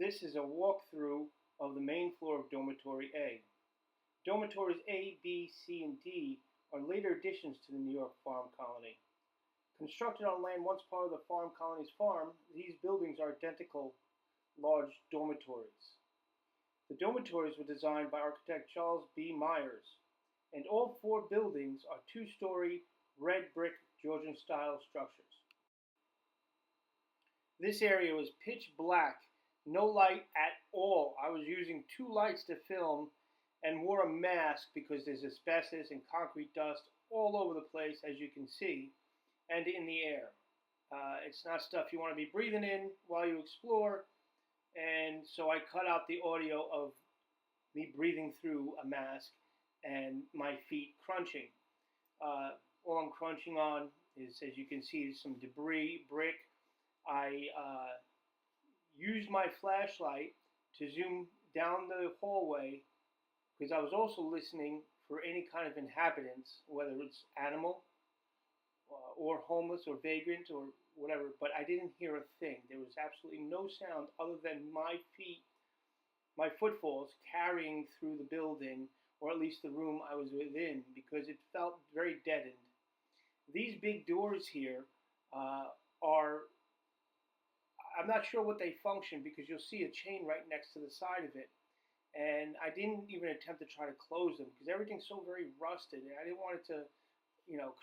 This is a walkthrough of the main floor of Dormitory A. Dormitories A, B, C, and D are later additions to the New York farm colony. Constructed on land once part of the farm colony's farm, these buildings are identical large dormitories. The dormitories were designed by architect Charles B. Myers, and all four buildings are two-story red brick Georgian-style structures. This area was pitch black, no light at all. I was using two lights to film and wore a mask because there's asbestos and concrete dust all over the place, as you can see, and in the air. It's not stuff you want to be breathing in while you explore, and so I cut out the audio of me breathing through a mask and my feet crunching. All I'm crunching on is, as you can see, some debris, brick. I used my flashlight to zoom down the hallway because I was also listening for any kind of inhabitants, whether it's animal or homeless or vagrant or whatever, but I didn't hear a thing. There was absolutely no sound other than my feet, my footfalls carrying through the building, or at least the room I was within, because it felt very deadened. These big doors here are, I'm not sure what they function, because you'll see a chain right next to the side of it. And I didn't even attempt to try to close them because everything's so very rusted, and I didn't want it to,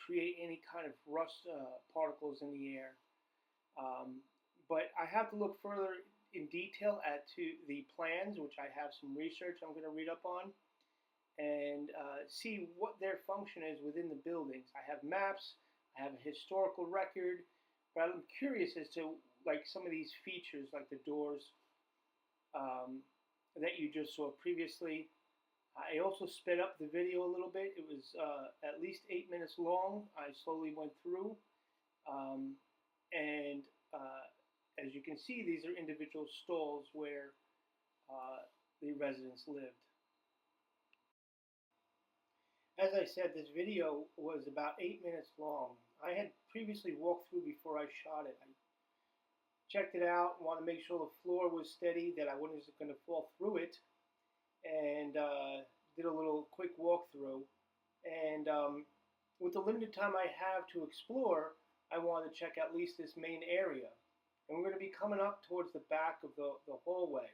create any kind of rust particles in the air. But I have to look further in detail to the plans, which I have some research I'm going to read up on, and see what their function is within the buildings. I have maps, I have a historical record, but I'm curious as to some of these features, like the doors that you just saw previously. I also sped up the video a little bit. It was at least 8 minutes long. I slowly went through, and as you can see, these are individual stalls where the residents lived. As I said, this video was about 8 minutes long. I had previously walked through before I shot it. I checked it out, wanted to make sure the floor was steady, that I wasn't going to fall through it, and did a little quick walkthrough. And with the limited time I have to explore, I wanted to check at least this main area. And we're going to be coming up towards the back of the hallway.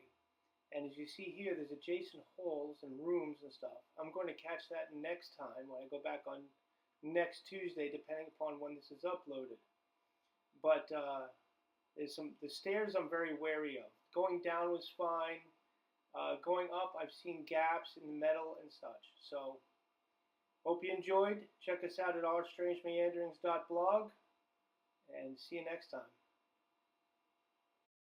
And as you see here, there's adjacent halls and rooms and stuff. I'm going to catch that next time when I go back on next Tuesday, depending upon when this is uploaded. But the stairs I'm very wary of. Going down was fine. Going up, I've seen gaps in the metal and such. So, hope you enjoyed. Check us out at ourstrangemeanderings.blog, and see you next time.